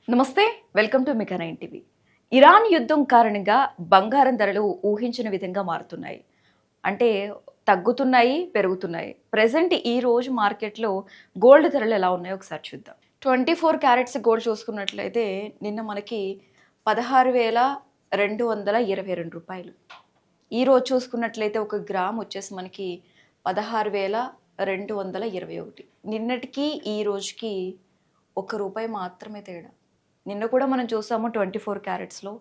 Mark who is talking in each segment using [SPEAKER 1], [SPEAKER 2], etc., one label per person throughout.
[SPEAKER 1] నమస్తే, welcome to mega 9 TV. Iran యుద్ధం కారణంగా బంగారం ధరలు ఊహించిన విధంగా మారుతున్నాయి. అంటే తగ్గుతున్నాయి, పెరుగుతున్నాయి. ప్రెజెంట్ ఈ రోజు మార్కెట్లో గోల్డ్ ధరలు ఎలా ఉన్నాయో ఒకసారి చూద్దాం. 24 క్యారెట్స్ గోల్డ్ చూసుకున్నట్లయితే నిన్న మనకి 16,222 రూపాయలు. ఈ రోజు చూసుకున్నట్లయితే ఒక గ్రామ్ వచ్చేసి మనకి 16,221. నిన్నటికి ఈ రోజుకి ₹1 మాత్రమే తేడా. నిన్న కూడా మనం చూసాము 24 క్యారెట్స్లో.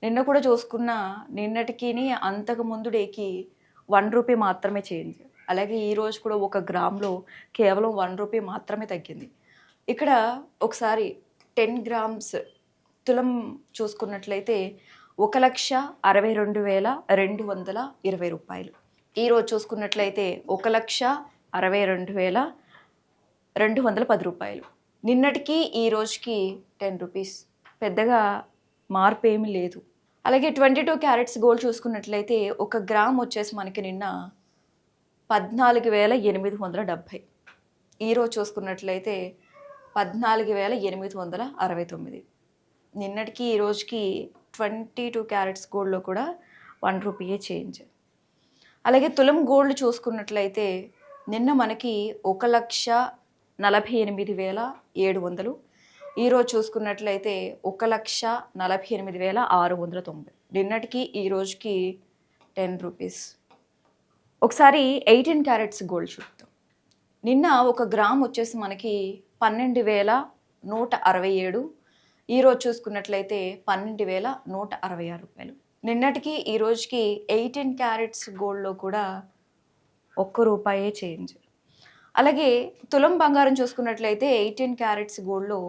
[SPEAKER 1] నిన్న కూడా చూసుకున్న నిన్నటికి అంతకు ముందు డేకి ₹1 మాత్రమే చేంజ్. అలాగే ఈరోజు కూడా ఒక గ్రామ్లో కేవలం ₹1 మాత్రమే తగ్గింది. ఇక్కడ ఒకసారి 10 గ్రామ్స్ తులం చూసుకున్నట్లయితే 1,62,220 రూపాయలు. ఈరోజు చూసుకున్నట్లయితే 1,62,210 రూపాయలు. నిన్నటికి ఈ రోజుకి ₹10. పెద్దగా మార్పు ఏమీ లేదు. అలాగే 22 క్యారెట్స్ గోల్డ్ చూసుకున్నట్లయితే ఒక గ్రామ్ వచ్చేసి మనకి నిన్న 14,870. ఈరోజు చూసుకున్నట్లయితే 14,869. నిన్నటికి ఈ రోజుకి 22 క్యారెట్స్ గోల్డ్లో కూడా ₹1 చేంజ్. అలాగే తులం గోల్డ్ చూసుకున్నట్లయితే నిన్న మనకి 1,48,700. ఈరోజు చూసుకున్నట్లయితే 1,48,690. నిన్నటికి ఈ రోజుకి ₹10. ఒకసారి 18 క్యారెట్స్ గోల్డ్ చూద్దాం. నిన్న ఒక గ్రామ్ వచ్చేసి మనకి 12,167. ఈరోజు చూసుకున్నట్లయితే 12,166 రూపాయలు. నిన్నటికి ఈ రోజుకి 18 క్యారెట్స్ గోల్డ్లో కూడా ₹1 చేంజ్. అలాగే తులం బంగారం చూసుకున్నట్లయితే 18 క్యారెట్స్ గోల్డ్లో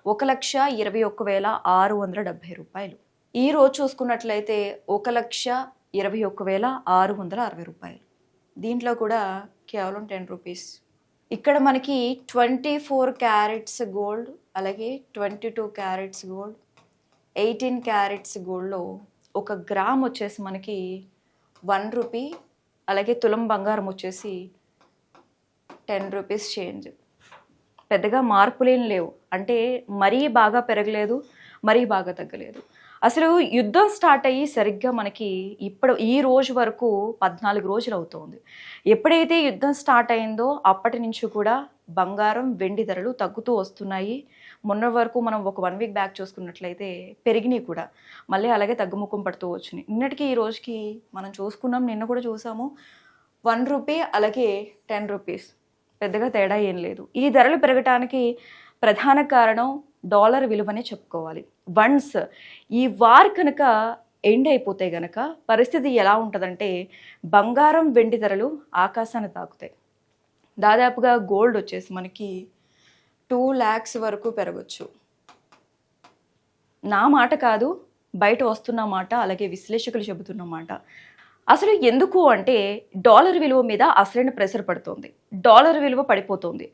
[SPEAKER 1] 1,21,670 రూపాయలు. ఈ రోజు చూసుకున్నట్లయితే 1,21,660 రూపాయలు. దీంట్లో కూడా కేవలం ₹10. ఇక్కడ మనకి 24 క్యారెట్స్ గోల్డ్, అలాగే 22 క్యారెట్స్ గోల్డ్, 18 క్యారెట్స్ గోల్డ్లో ఒక గ్రామ్ వచ్చేసి మనకి ₹1. అలాగే తులం బంగారం వచ్చేసి ₹10 చేంజ్. పెద్దగా మార్పులేం లేవు. అంటే మరీ బాగా పెరగలేదు, మరీ బాగా తగ్గలేదు. అసలు యుద్ధం స్టార్ట్ అయ్యి సరిగ్గా మనకి ఈ రోజు వరకు 14 రోజులు అవుతుంది. ఎప్పుడైతే యుద్ధం స్టార్ట్ అయిందో అప్పటి నుంచి కూడా బంగారం, వెండి ధరలు తగ్గుతూ వస్తున్నాయి. మొన్న వరకు మనం ఒక 1 వీక్ బ్యాక్ చూసుకున్నట్లయితే పెరిగినాయి కూడా, మళ్ళీ అలాగే తగ్గుముఖం పడుతూ వచ్చినాయి. నిన్నటికి ఈ రోజుకి మనం చూసుకున్నాం, నిన్న కూడా చూసాము. ₹1 అలాగే ₹10. పెద్దగా తేడా ఏం లేదు. ఈ ధరలు పెరగటానికి ప్రధాన కారణం డాలర్ విలువనే చెప్పుకోవాలి. వన్స్ ఈ వార్ కనుక ఎండ్ అయిపోతే గనక పరిస్థితి ఎలా ఉంటుందంటే బంగారం, వెండి ధరలు ఆకాశాన్ని తాకుతాయి. దాదాపుగా గోల్డ్ వచ్చేసి మనకి 2 lakhs వరకు పెరగచ్చు. నా మాట కాదు, బయట వస్తున్న మాట, అలాగే విశ్లేషకులు చెబుతున్న మాట. అసలు ఎందుకు అంటే డాలర్ విలువ మీద అసలైన ప్రెషర్ పడుతుంది. డాలర్ విలువ పడిపోతుంది.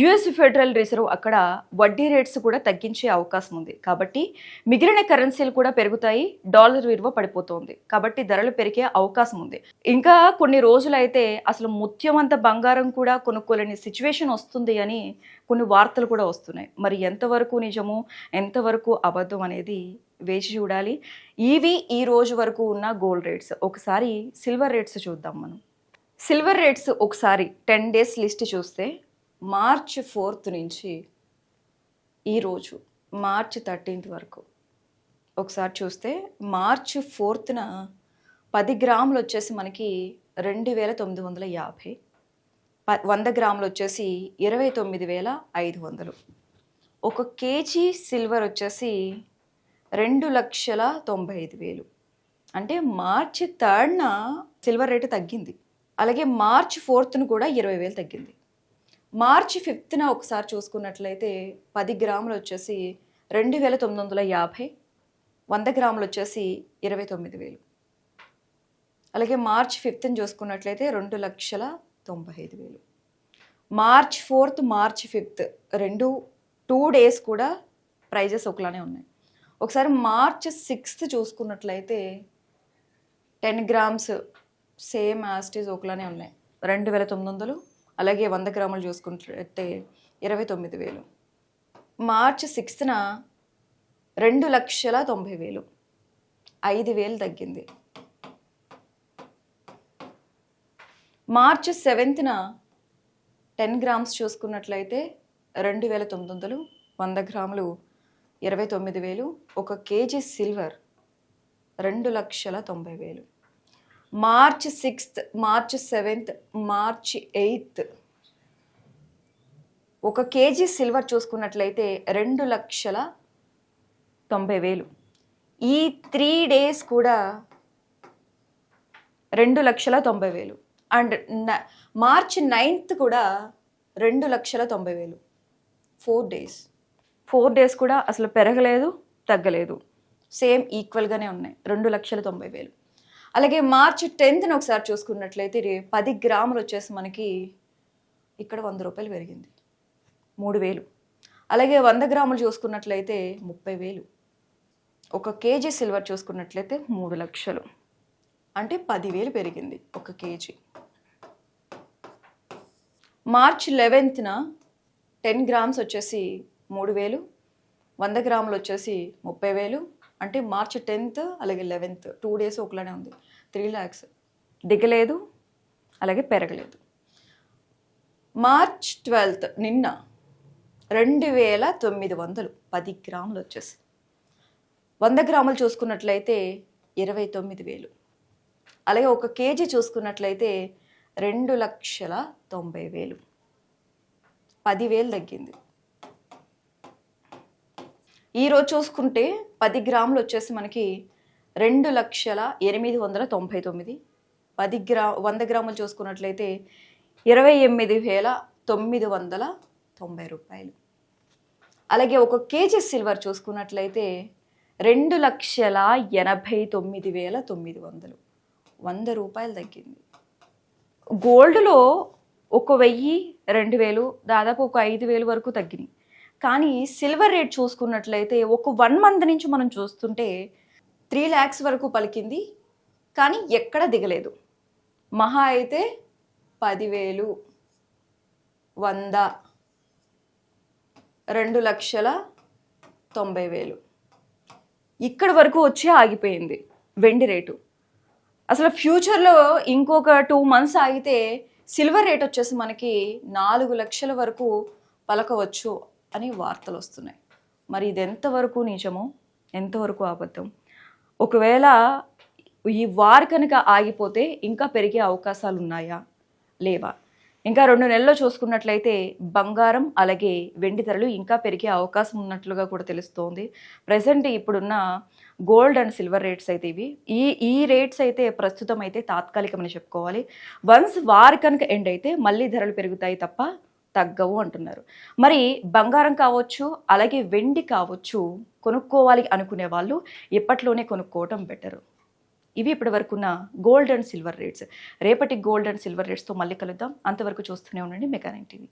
[SPEAKER 1] యుఎస్ ఫెడరల్ రిజర్వ్ అక్కడ వడ్డీ రేట్స్ కూడా తగ్గించే అవకాశం ఉంది. కాబట్టి మిగిలిన కరెన్సీలు కూడా పెరుగుతాయి, డాలర్ విలువ పడిపోతుంది. కాబట్టి ధరలు పెరిగే అవకాశం ఉంది. ఇంకా కొన్ని రోజులైతే అసలు ముత్యమంత బంగారం కూడా కొనుక్కోలేని సిచ్యువేషన్ వస్తుంది అని కొన్ని వార్తలు కూడా వస్తున్నాయి. మరి ఎంతవరకు నిజము, ఎంతవరకు అబద్ధం అనేది వేచి చూడాలి. ఇవి ఈ రోజు వరకు ఉన్న గోల్డ్ రేట్స్. ఒకసారి సిల్వర్ రేట్స్ చూద్దాం మనం. సిల్వర్ రేట్స్ ఒకసారి 10 days లిస్ట్ చూస్తే March 4th నుంచి ఈరోజు March 13th వరకు ఒకసారి చూస్తే March 4th 10 గ్రాములు వచ్చేసి మనకి 2,950. 100 గ్రాములు వచ్చేసి 29,500. 1 kg సిల్వర్ వచ్చేసి 2,95,000. అంటే March 3rd సిల్వర్ రేటు తగ్గింది. అలాగే March 4th కూడా 20,000 తగ్గింది. March 5th ఒకసారి చూసుకున్నట్లయితే 10 గ్రాములు వచ్చేసి 2,950. 100 గ్రాములు వచ్చేసి 29,000. అలాగే March 5th చూసుకున్నట్లయితే 2,95,000. March 4th, March 5th 2 days కూడా ప్రైజెస్ ఒకలానే ఉన్నాయి. ఒకసారి March 6th చూసుకున్నట్లయితే 10 grams సేమ్ యాస్టీస్ ఒకలానే ఉన్నాయి, 2,900. అలాగే 100 గ్రాములు చూసుకుంటే 29,000. March 6th 2,90,000, 5,000 తగ్గింది. మార్చి 7న 10 గ్రామ్స్ చూసుకున్నట్లయితే 2,900, 100 గ్రాములు 29,000, 1 KG silver 2,90,000. March 6th, March 7th, మార్చి 8th 1 కేజీ సిల్వర్ చూసుకున్నట్లయితే 2,90,000. ఈ 3 days కూడా 2,90,000. అండ్ మార్చి 9th కూడా 2,90,000. 4 days కూడా అసలు పెరగలేదు, తగ్గలేదు, సేమ్ ఈక్వల్గానే ఉన్నాయి, 2,90,000. అలాగే మార్చి 10th ఒకసారి చూసుకున్నట్లయితే 10 గ్రాములు వచ్చేసి మనకి ఇక్కడ 100 రూపాయలు పెరిగింది, 3,000. అలాగే 100 గ్రాములు చూసుకున్నట్లయితే 30,000. 1 కేజీ సిల్వర్ చూసుకున్నట్లయితే 3 లక్షలు, అంటే 10,000 పెరిగింది 1 కేజీ. మార్చ్ 11న 10 గ్రామ్స్ వచ్చేసి 3,000, 100 గ్రాములు వచ్చేసి 30,000, అంటే మార్చి 10th అలాగే 11th 2 days ఒకలానే ఉంది, 3 lakhs. దిగలేదు, అలాగే పెరగలేదు. మార్చ్ 12th నిన్న 2,900, 10 గ్రాములు వచ్చేసి. 100 గ్రాములు చూసుకున్నట్లయితే 29,000. అలాగే 1 కేజీ చూసుకున్నట్లయితే 2,90,000, 10,000 తగ్గింది. ఈరోజు చూసుకుంటే 10 గ్రాములు వచ్చేసి మనకి 2,899,000. 100 గ్రాములు చూసుకున్నట్లయితే 28,990 రూపాయలు. అలాగే 1 కేజీ సిల్వర్ చూసుకున్నట్లయితే 2,89,900, 100 రూపాయలు తగ్గింది. గోల్డ్లో 1,000, 2,000, దాదాపు 5,000 వరకు తగ్గినాయి. కానీ సిల్వర్ రేట్ చూసుకున్నట్లయితే 1 month నుంచి మనం చూస్తుంటే 3 lakhs వరకు పలికింది, కానీ ఎక్కడ దిగలేదు. మహా అయితే 10,000, 100, 2,90,000 ఇక్కడ వరకు వచ్చి ఆగిపోయింది వెండి రేటు. అసలు ఫ్యూచర్లో ఇంకొక 2 months ఆగితే సిల్వర్ రేట్ వచ్చేసి మనకి 4 లక్షల వరకు పలకవచ్చు అని వార్తలు వస్తున్నాయి. మరి ఇది ఎంతవరకు నిజమో, ఎంతవరకు అబద్ధం? ఒకవేళ ఈ వార్ కనుక ఆగిపోతే ఇంకా పెరిగే అవకాశాలు ఉన్నాయా, లేవా? ఇంకా 2 నెలల్లో చూసుకున్నట్లయితే బంగారం అలాగే వెండి ధరలు ఇంకా పెరిగే అవకాశం ఉన్నట్లుగా కూడా తెలుస్తోంది. ప్రజెంట్ ఇప్పుడున్న గోల్డ్ అండ్ సిల్వర్ రేట్స్ అయితే ఇవి. ఈ రేట్స్ అయితే ప్రస్తుతం అయితే తాత్కాలికమని చెప్పుకోవాలి. వన్స్ వార్ కనుక ఎండ్ అయితే మళ్ళీ ధరలు పెరుగుతాయి తప్ప తగ్గవు అంటున్నారు. మరి బంగారం కావచ్చు అలాగే వెండి కావచ్చు కొనుక్కోవాలి అనుకునే వాళ్ళు ఎప్పట్లోనే కొనుక్కోవటం బెటరు. ఇవి ఇప్పటి వరకున్న గోల్డ్ అండ్ సిల్వర్ రేట్స్. రేపటి గోల్డ్ అండ్ సిల్వర్ రేట్స్తో మళ్ళీ కలుద్దాం. అంతవరకు చూస్తూనే ఉండండి మెగా 9 టీవీ.